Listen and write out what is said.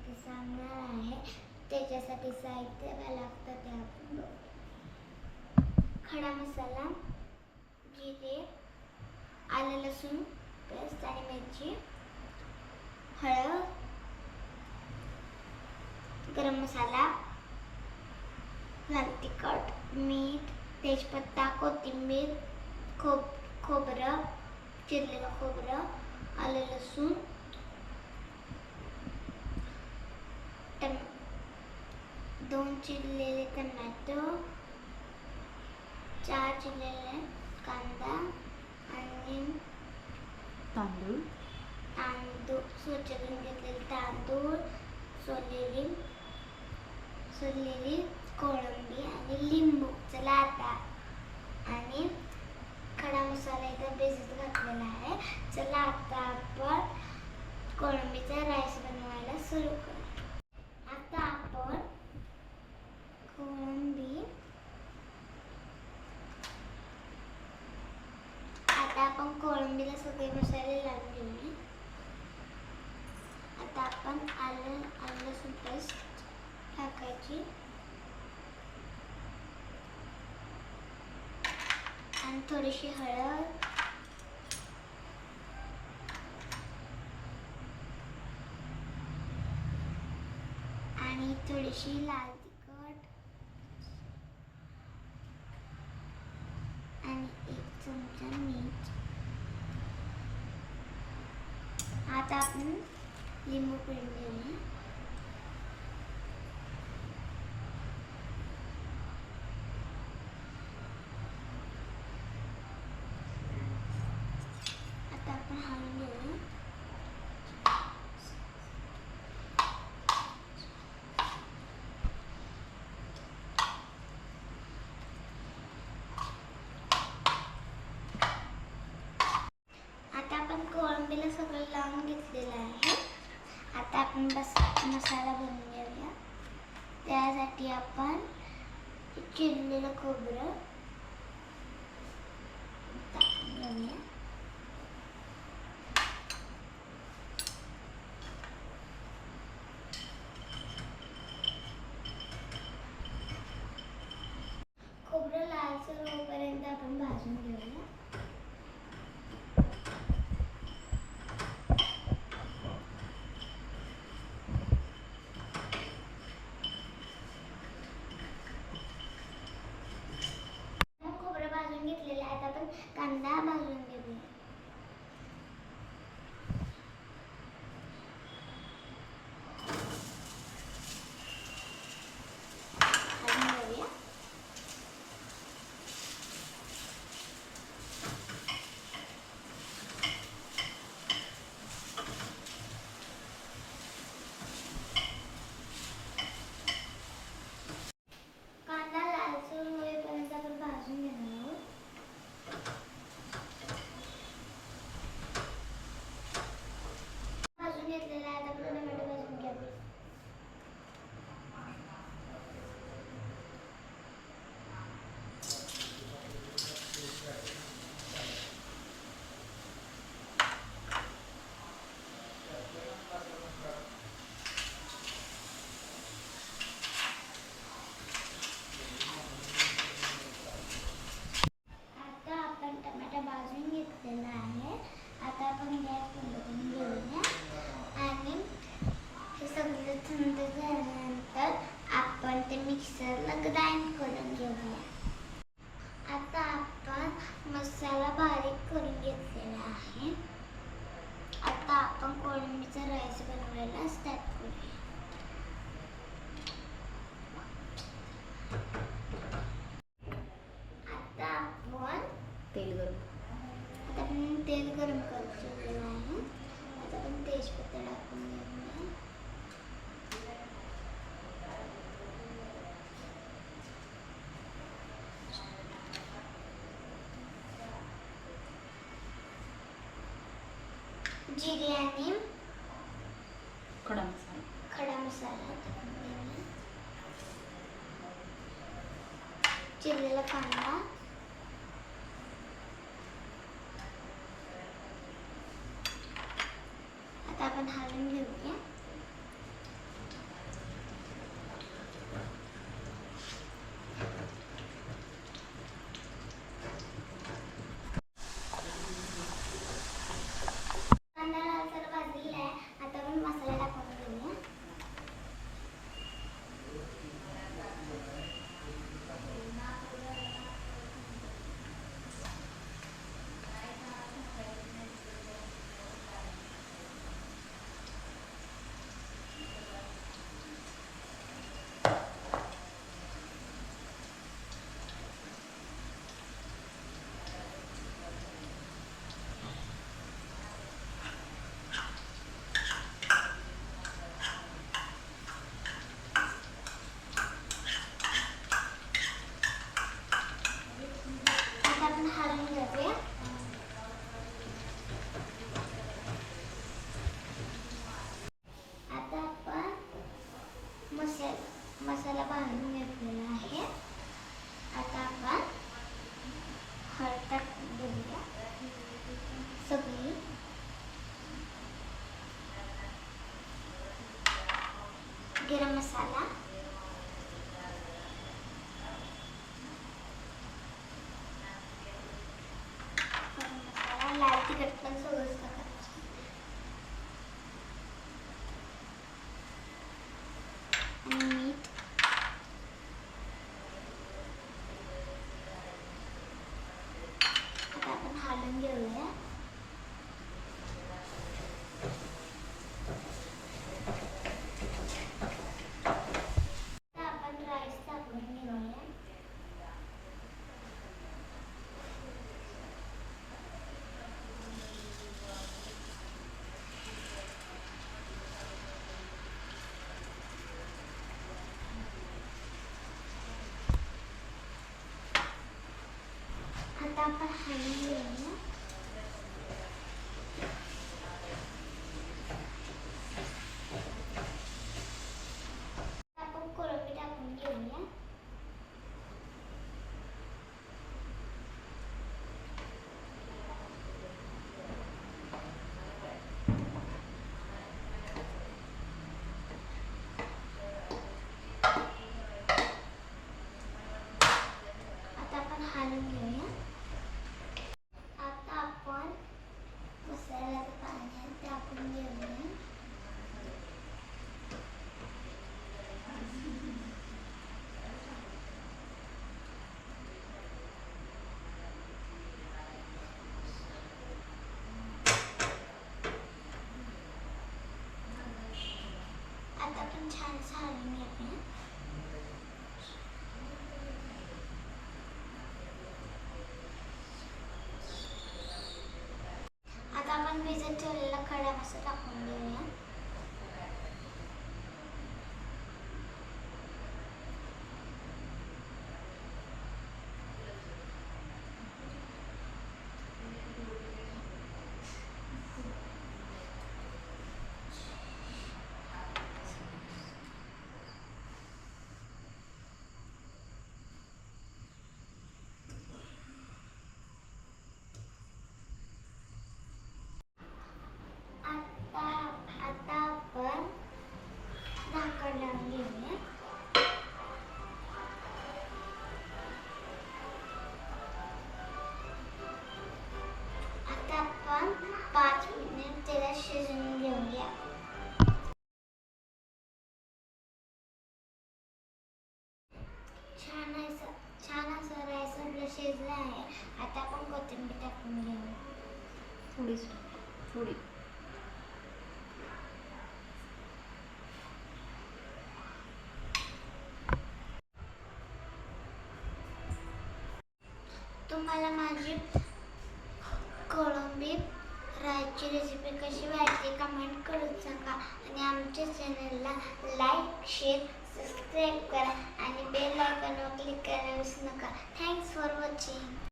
माहिती सांगणार आहे. त्याच्यासाठी साहित्य काय लागतं ते आपण बघू. खडा मसाला, जिरे, आलं लसूण पेस्ट आणि मिरची, हळद, गरम मसाला, लाल तिखट, मीठ, तेजपत्ता, कोथिंबीर, खोबरं, चिरलेलं खोबरं, आलं लसूण, 2 चिरलेले टोमॅटो, 4 चिरलेले कांदा आणि तांदूळ सोलून घेतलेले तांदूळ, सोललेली कोळंबी आणि लिंबू. चला आता आणि खडा मसाला इथं भिजत घातलेला आहे. चला आता आपण कोळंबीचा राईस बनवायला सुरू करू. आता आपण कोळंबीला सगळे मसाले लावून घेऊया. आता आपण आलं लसूण पेस्ट टाकायची आणि थोडीशी हळद आणि थोडीशी लाल तिखट आणि 1 चमचा मीठ. आता आपण लिंबू पिळून घेऊया. आता आपण हलवून घेऊया. आता आपण कोळंबीला सगळं लावून घेतलेलं आहे. आता आपण मसाला बनवून घेऊया. त्यासाठी आपण चिरलेलं खोबरं टाकून घेऊया. खोबरं लालसर होईपर्यंत आपण भाजून घेऊया. घेतलेला आहे. आता आपण कांदा भाजून घेऊया. कांदा लालसर होईपर्यंत आपण भाजून घेणार आहोत. भाजून घेतलेला आहे. आता आपण टोमॅटो भाजून घेऊया. आता आपण टोमॅटो भाजून घेतलेला आहे. आता आपण गॅस बंद करून घेऊया आणि हे सगळं थंड झाल्यानंतर आपण ते मिक्सरला ग्राइंड करून घेऊया. आता आपण मसाला बारीक करून घेतलेला आहे. आता आपण कोळंबीचा राईस बनवायला स्टार्ट करूया. आता आपण तेल गरम करायचं आहे. आता आपण तेजपत्ता टाकून घेऊया. जिरे आणि खडा मसाला टाकून घेऊया. चिरलेला कांदा, आता आपण हलवून घेऊया. गरम मसाला, लाल तिखट पण सगळंच टाकायचं आणि मीठ. आता आपण हलवून घेऊया. आता आपण राईस टाकून घेऊया. आता आपण हलवून घेऊया. आपण कोळंबी टाकून घेऊया. आता आपण हलवून घेऊया. आता आपण मसाल्याचं पाणी टाकून घेऊया. आता आपण छान हलवून घेऊया. आता आपण भिजत ठेवलेला खडा मसाला टाकून घेऊया. आता आपण झाकण लावून घेऊया. आता आपण 5 मिनिट त्याला शिजवून घेऊया. छान असं राईस आपलं शिजलं आहे. आता आपण कोथिंबीर टाकून घेऊया. थोडी तुम्हाला माझी कोळंबी राईसची रेसिपी कशी वाटते कमेंट करून सांगा आणि आमच्या चॅनलला लाईक, शेअर, सबस्क्राईब करा आणि बेल आयकॉनवर क्लिक करायला विसरू नका. Thanks for watching.